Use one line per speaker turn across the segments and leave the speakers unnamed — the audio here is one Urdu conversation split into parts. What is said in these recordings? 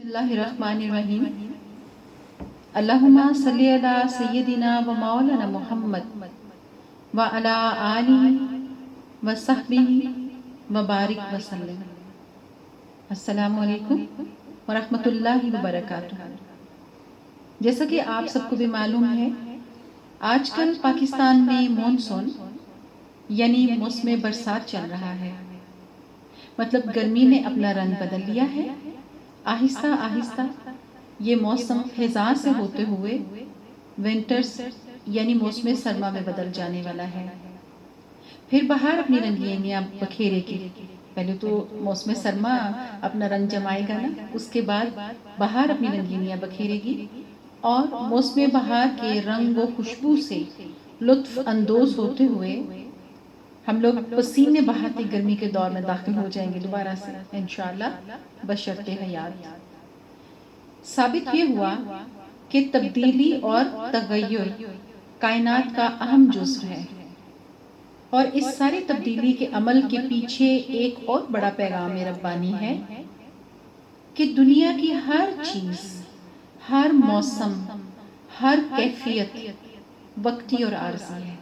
اللہ الرحمن الرحیم اللہم صلی علی سیدنا و مولانا محمد و علی آلہ و صحبہ و بارک وسلم۔ السلام علیکم ورحمۃ اللہ وبرکاتہ۔ جیسا کہ آپ سب کو بھی معلوم ہے، آج کل پاکستان میں مونسون یعنی موسم برسات چل رہا ہے۔ مطلب گرمی نے اپنا رنگ بدل لیا ہے۔ آہستہ آہستہ یہ موسم خزاں سے ہوتے ہوئے ونٹرز یعنی موسم سرما میں بدل جانے والا ہے۔ پھر بہار اپنی رنگینیاں بکھیرے گی۔ پہلے تو موسم سرما اپنا رنگ جمائے گا نا، اس کے بعد بہار اپنی رنگینیاں بکھیرے گی اور موسم بہار کے رنگ و خوشبو سے لطف اندوز ہوتے ہوئے ہم لوگ پسینے بہاتے گرمی کے دور میں داخل ہو جائیں گے دوبارہ سے انشاءاللہ بشرط حیات۔ ثابت یہ ہوا کہ تبدیلی اور تغیر کائنات کا اہم جزو ہے، اور اس ساری تبدیلی کے عمل کے پیچھے ایک اور بڑا پیغام ربانی ہے کہ دنیا کی ہر چیز، ہر موسم، ہر کیفیت وقتی اور عارضی ہے۔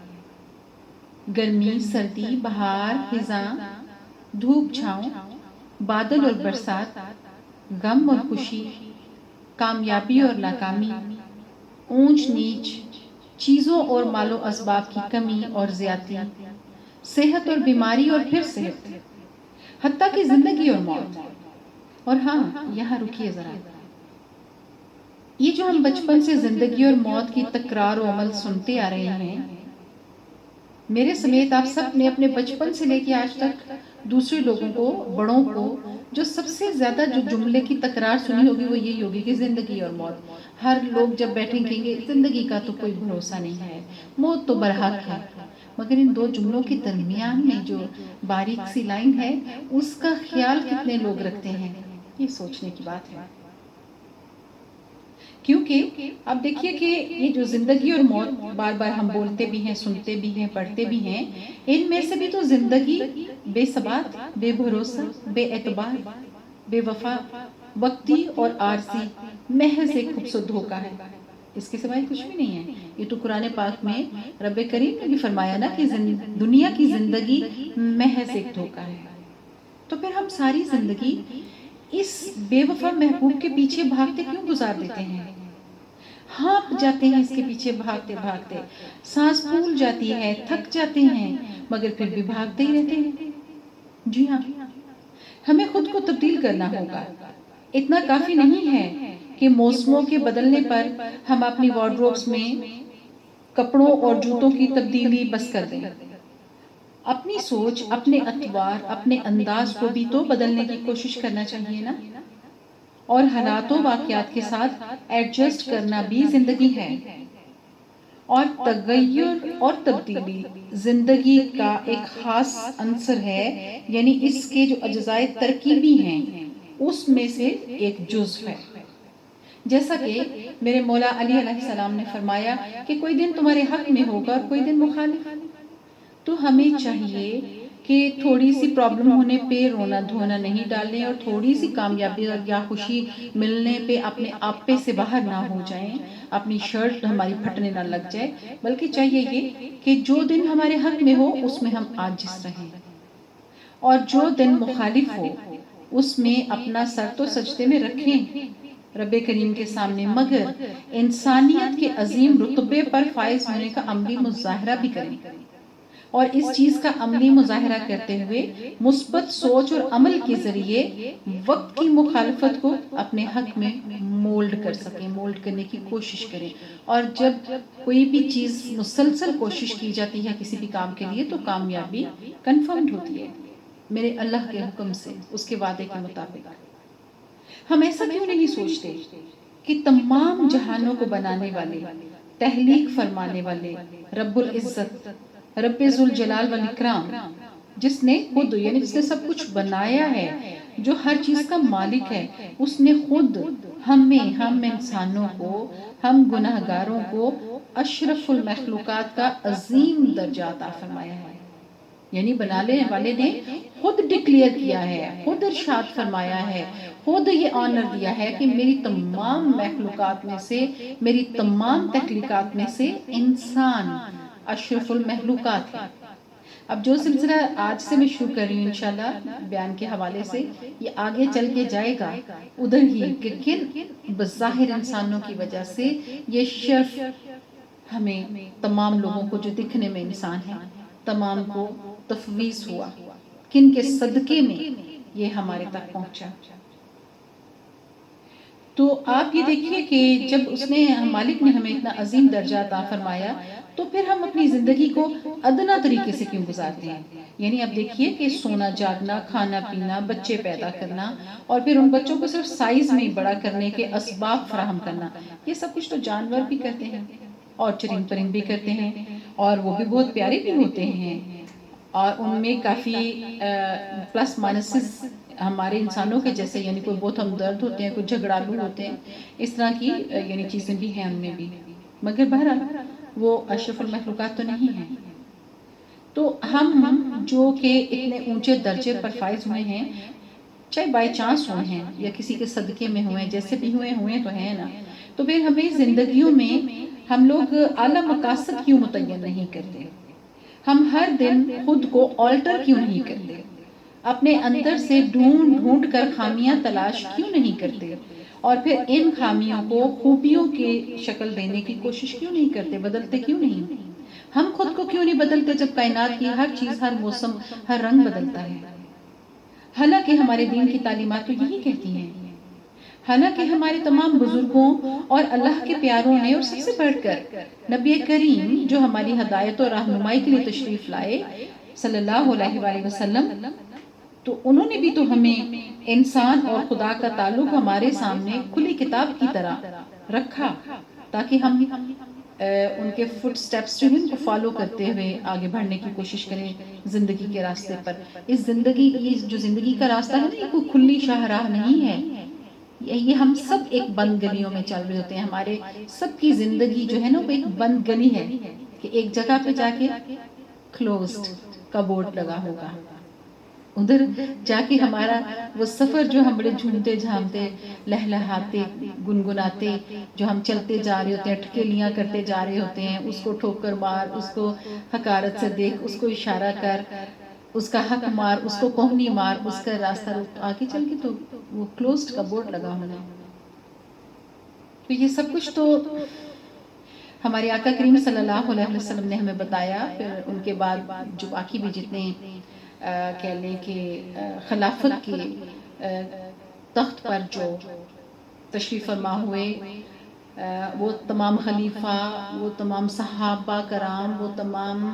گرمی، سردی، بہار، خزاں، دھوپ چھاؤں، بادل اور برسات، غم اور خوشی، کامیابی اور ناکامی، اونچ نیچ، چیزوں اور مال و اسباب کی کمی اور زیادتی، صحت اور بیماری اور پھر صحت، حتیٰ کہ زندگی اور موت۔ اور ہاں، یہاں رکیے ذرا، یہ جو ہم بچپن سے زندگی اور موت کی تکرار و عمل سنتے آ رہے ہیں، میرے سمیت آپ سب نے اپنے بچپن سے لے کے آج تک دوسرے لوگوں کو، بڑوں کو، جو سب سے زیادہ جو جملے کی تکرار سنی ہوگی وہ یہی ہوگی کہ زندگی اور موت۔ ہر لوگ جب بیٹھیں کہیں گے زندگی کا تو کوئی بھروسہ نہیں ہے، موت تو برحق ہے۔ مگر ان دو جملوں کے درمیان میں جو باریک سی لائن ہے، اس کا خیال کتنے لوگ رکھتے ہیں، یہ سوچنے کی بات ہے۔ کیونکہ اب دیکھیے کہ یہ جو زندگی اور موت بار بار ہم بولتے بھی ہیں، سنتے بھی ہیں، پڑھتے بھی ہیں، ان میں سے بھی تو زندگی بے ثبات، بے بھروسہ، بے اعتبار، بے وفا، وقتی اور عارضی، محض ایک خوبصورت دھوکہ ہے، اس کے سوائے کچھ بھی نہیں ہے۔ یہ تو قرآن پاک میں رب کریم نے بھی فرمایا نا کہ دنیا کی زندگی محض ایک دھوکہ ہے۔ تو پھر ہم ساری زندگی اس بے وفا محبوب کے پیچھے بھاگتے کیوں گزار دیتے ہیں؟ ہانپ جاتے ہیں اس کے پیچھے بھاگتے بھاگتے، سانس پھول جاتی ہے، تھک جاتے ہیں، مگر پھر بھی بھاگتے ہی رہتے ہیں۔ جی ہاں، ہمیں خود کو تبدیل کرنا ہوگا۔ اتنا کافی نہیں ہے کہ موسموں کے بدلنے پر ہم اپنی وارڈروبس میں کپڑوں اور جوتوں کی تبدیلی بس کر دیں۔ اپنی سوچ، اپنے اطوار، اپنے انداز کو بھی تو بدلنے کی کوشش کرنا چاہیے نا، اور حالات و واقعات کے ساتھ ایڈجسٹ کرنا بھی زندگی ہے۔ اور تغیر اور تبدیلی زندگی کا ایک خاص عنصر ہے، یعنی اس کے جو اجزائے ترکیبی ہیں اس میں سے ایک جزو ہے۔ جیسا کہ میرے مولا علی علیہ السلام نے فرمایا کہ کوئی دن تمہارے حق میں ہوگا اور کوئی دن مخالف۔ تو ہمیں چاہیے کہ تھوڑی سی پرابلم ہونے پہ رونا دھونا نہیں ڈالیں، اور تھوڑی سی کامیابی اور یا خوشی ملنے پہ اپنے آپے سے باہر نہ ہو جائیں، اپنی شرٹ ہماری پھٹنے نہ لگ جائے، بلکہ چاہیے یہ کہ جو دن ہمارے حق میں ہو اس میں ہم عاجز رہیں، اور جو دن مخالف ہو اس میں اپنا سر تو سجدے میں رکھیں رب کریم کے سامنے، مگر انسانیت کے عظیم رتبے پر فائز ہونے کا عملی مظاہرہ بھی کریں، اور اس چیز کا عملی مظاہرہ کرتے ہوئے مثبت سوچ اور عمل کے ذریعے وقت کی مخالفت کو اپنے حق میں مولڈ کر سکیں، مولڈ کرنے کی کوشش کریں۔ اور جب کوئی بھی چیز مسلسل کوشش کی جاتی ہے کسی بھی کام کے لیے تو کامیابی کنفرمڈ ہوتی ہے میرے اللہ کے حکم سے، اس کے وعدے کے مطابق۔ ہم ایسا کیوں نہیں سوچتے کہ تمام جہانوں کو بنانے والے، تخلیق فرمانے والے رب العزت، رب ذوالجلال والاکرام، جس نے خود یعنی جس نے سب کچھ بنایا ہے، جو ہر چیز کا مالک ہے، اس نے خود ہمیں، ہم انسانوں کو، ہم گناہگاروں کو اشرف المخلوقات کا عظیم درجہ عطا فرمایا ہے۔ یعنی بنانے والے نے خود ڈکلیئر کیا ہے، خود ارشاد فرمایا ہے، خود یہ آنر دیا ہے کہ میری تمام مخلوقات میں سے، میری تمام تخلیقات میں سے انسان اشرف المخلوقات ہے۔ اب جو سلسلہ آج سے میں شروع کر رہی ہوں انشاءاللہ بیان کے حوالے سے، یہ آگے چل کے جائے گا ادھر ہی کہ کن بظاہر انسانوں کی وجہ سے یہ شرف ہمیں تمام لوگوں کو جو دکھنے میں انسان ہے تمام کو تفویض ہوا، کن کے صدقے میں یہ ہمارے تک پہنچا۔ تو آپ یہ دیکھیے کہ جب اس نے مالک نے ہمیں اتنا عظیم درجہ عطا فرمایا تو پھر ہم اپنی زندگی کو ادنا طریقے سے کیوں گزارتے ہیں؟ یعنی اب دیکھیے کہ سونا جاگنا، کھانا پینا، بچے پیدا کرنا اور پھر ان بچوں کو صرف سائز میں بڑا کرنے کے اسباب فراہم کرنا، یہ سب کچھ تو جانور بھی کرتے ہیں اور چرند پرند بھی کرتے ہیں، اور وہ بھی بہت پیارے بھی ہوتے ہیں، اور ان میں کافی پلس مائنسز ہمارے انسانوں کے جیسے، یعنی کوئی بہت ہمدرد ہوتے ہیں، کوئی جھگڑالو ہوتے ہیں، اس طرح کی یعنی چیزیں بھی ہیں ان میں بھی، مگر بہرحال وہ اشرف المخلوقات تو نہیں ہیں۔ تو ہم جو کہ اتنے اونچے درجے پر فائز ہوئے ہیں، چاہے بائی چانس ہوئے ہیں یا کسی کے صدقے میں ہوئے، جیسے بھی ہوئے تو ہیں نا، تو پھر ہمیں زندگیوں میں ہم لوگ اعلیٰ مقاصد کیوں متعین نہیں کرتے؟ ہم ہر دن خود کو آلٹر کیوں نہیں کرتے؟ اپنے اندر سے ڈھونڈ ڈھونڈ کر خامیاں تلاش کیوں نہیں کرتے؟ اور پھر ان خامیوں کو خوبیوں کی شکل دینے کی کوشش کیوں نہیں کرتے؟ بدلتے کیوں نہیں؟ ہم خود کو کیوں نہیں بدلتے جب کائنات کی ہر چیز، ہر موسم، ہر رنگ بدلتا ہے؟ حالانکہ ہمارے دین کی تعلیمات تو یہی کہتی ہیں، حالانکہ ہمارے تمام بزرگوں اور اللہ کے پیاروں نے، اور سب سے بڑھ کر نبی کریم جو ہماری ہدایت اور رہنمائی کے لیے تشریف لائے صلی اللہ علیہ وآلہ وسلم، تو انہوں نے بھی تو ہمیں انسان اور خدا کا تعلق ہمارے سامنے کھلی کتاب کی طرح رکھا، تاکہ ہم ان کے فٹ سٹیپس جو ہیں ان کو فالو کرتے ہوئے آگے بڑھنے کی کوشش کریں زندگی کے راستے پر۔ اس زندگی، یہ جو زندگی کا راستہ ہے نا، یہ کوئی کھلی شاہراہ نہیں ہے، یہ ہم سب ایک بند گلیوں میں چل رہے ہوتے ہیں، ہمارے سب کی زندگی جو ہے نا وہ ایک بند گلی ہے کہ ایک جگہ پہ جا کے کلوزڈ کا بورڈ لگا ہوگا، ادھر جا کے ہمارا وہ سفر جو ہم بڑے جھومتے جھامتے لہلہاتے گنگناتے جو ہم چلتے جا رہے ہوتے ہیں، ٹھکیلیاں کرتے جا رہے ہوتے ہیں، اس کو ٹھوکر مار، اس کو حقارت سے دیکھ، اس کو اشارہ کر، اس کا حق مار، اس کو کوہنی مار، اس کا راستہ روک، آگے چل کے تو وہ کلوزڈ کا بورڈ لگا ہونا۔ تو یہ سب کچھ تو ہمارے آقا کریم صلی اللہ علیہ وسلم نے ہمیں بتایا۔ پھر ان کے بعد جو باقی بھی جتنے کہہ لیں کہ خلافت کے تخت پر جو تشریف فرما ہوئے، وہ تمام خلیفہ، وہ تمام صحابہ کرام، وہ تمام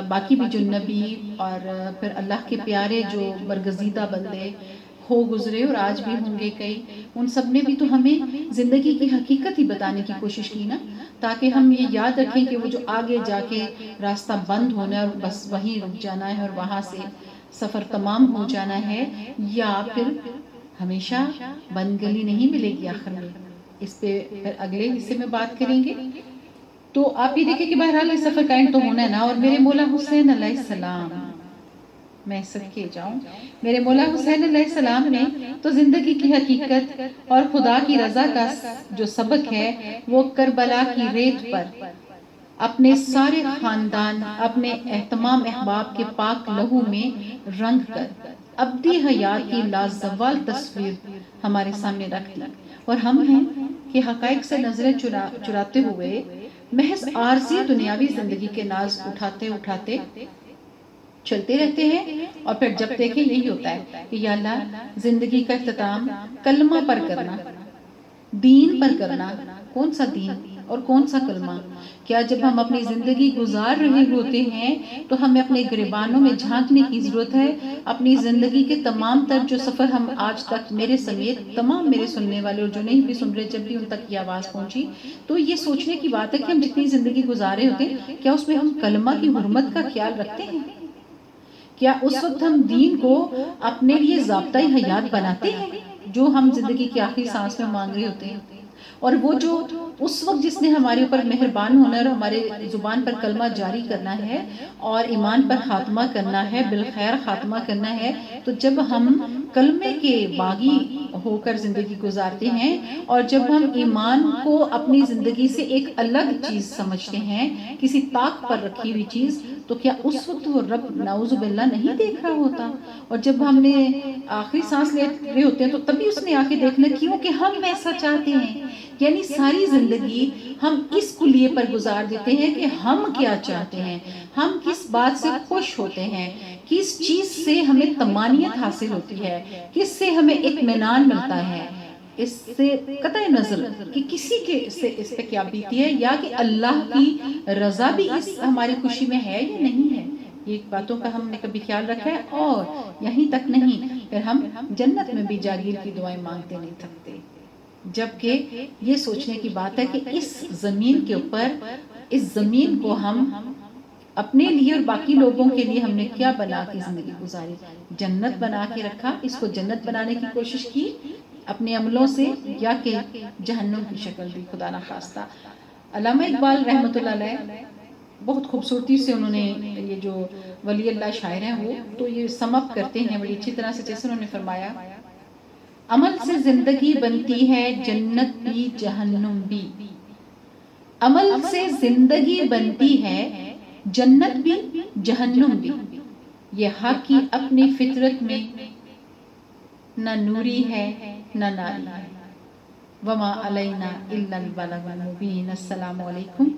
باقی بھی جو نبی اور پھر اللہ کے پیارے جو برگزیدہ بندے ہو گزرے اور آج بھی ہوں گے کئی، ان سب نے بھی تو ہمیں زندگی کی حقیقت ہی بتانے کی کوشش کی نا، تاکہ ہم یہ یاد رکھیں کہ وہ جو آگے جا کے راستہ بند ہونا ہے اور بس وہیں رک جانا ہے اور وہاں سے سفر تمام ہو جانا ہے، یا پھر ہمیشہ بند گلی نہیں ملے گی آخر میں۔ اس پہ پھر اگلے حصے میں بات کریں گے۔ تو آپ یہ دیکھیں کہ بہرحال اس سفر کا اینڈ تو ہونا ہے نا، اور میرے مولا حسین علیہ السلام، میں صدقے جاؤں، میرے مولا حسین علیہ السلام نے تو زندگی کی حقیقت اور خدا کی رضا کا جو سبق ہے وہ کربلا کی ریت پر اپنے سارے خاندان، اپنے تمام احباب کے پاک لہو میں رنگ کر ابدی حیات کی لازوال تصویر ہمارے سامنے رکھ دی، اور ہم ہیں کہ حقائق سے نظریں چراتے ہوئے محض عارضی دنیاوی زندگی کے ناز اٹھاتے اٹھاتے چلتے رہتے ہیں، اور پھر جب دیکھیں یہی ہوتا ہے کہ یا اللہ زندگی کا اختتام کلمہ پر کرنا، دین پر کرنا۔ کون سا دین اور کون سا کلمہ؟ کیا جب ہم اپنی زندگی گزار رہے ہوتے ہیں تو ہمیں اپنے گریبانوں میں جھانکنے کی ضرورت ہے، اپنی زندگی کے تمام تر جو سفر ہم آج تک، میرے سمیت تمام میرے سننے والے اور جو نہیں بھی سن رہے، جب بھی ان تک یہ آواز پہنچی تو یہ سوچنے کی بات ہے کہ ہم جتنی زندگی گزارے ہوتے ہیں کیا اس میں ہم کلمہ کی حرمت کا خیال رکھتے ہیں؟ کیا اس وقت ہم دین کو اپنے لیے ضابطۂ حیات بناتے ہیں جو ہم زندگی کی آخری سانس میں مانگ رہے ہوتے ہیں؟ اور وہ جو اس وقت جس نے ہمارے اوپر مہربان ہونا ہے اور ہمارے زبان پر کلمہ جاری کرنا ہے اور ایمان پر خاتمہ کرنا ہے، بالخیر خاتمہ کرنا ہے، تو جب ہم کلمے کے باغی ہو کر زندگی گزارتے ہیں اور جب ہم ایمان کو اپنی زندگی سے ایک الگ چیز سمجھتے ہیں، کسی طاق پر رکھی ہوئی چیز، تو کیا اس وقت وہ رب نعوذ باللہ نہیں دیکھ رہا ہوتا؟ اور جب ہم نے آخری سانس لے رہے ہوتے ہیں تو تبھی اس نے آ کے دیکھنا، کیوں کہ ہم ایسا چاہتے ہیں۔ یعنی ساری زندگی ہم اس کلیے پر گزار دیتے ہیں کہ ہم کیا چاہتے ہیں، ہم کس بات سے خوش ہوتے ہیں، کس چیز سے ہمیں طمانینت حاصل ہوتی ہے، کس سے ہمیں اطمینان ملتا ہے، اس سے قطع نظر کہ کسی کے سے اس پہ کیا بیتی ہے، یا کہ اللہ کی رضا بھی اس ہماری خوشی میں ہے یا نہیں ہے۔ یہ باتوں کا ہم نے کبھی خیال رکھا ہے؟ اور یہیں تک نہیں، پھر ہم جنت میں بھی جاگیر کی دعائیں مانگتے نہیں تھکتے، جبکہ یہ سوچنے کی بات ہے کہ اس زمین کے اوپر، اس زمین کو ہم اپنے لیے اور باقی لوگوں کے لیے ہم نے کیا بنا کے زندگی گزاری؟ جنت بنا کے رکھا، اس کو جنت بنانے کی کوشش کی اپنے عملوں سے، یا کہ جہنم کی شکل دی، خدا نخواستہ۔ علامہ اقبال رحمۃ اللہ علیہ بہت خوبصورتی سے انہوں نے یہ جو ولی اللہ شاعر ہیں وہ تو یہ سم اپ کرتے ہیں بڑی اچھی طرح سے، جیسے انہوں نے فرمایا، عمل سے زندگی بنتی ہے جنت بھی جہنم بھی، عمل سے زندگی بنتی ہے جنت بھی جہنم بھی، یہ حق کی اپنی فطرت میں نہ نوری ہے نہ ناری ہے، وما علینا الا البلاغ المبین۔ السلام علیکم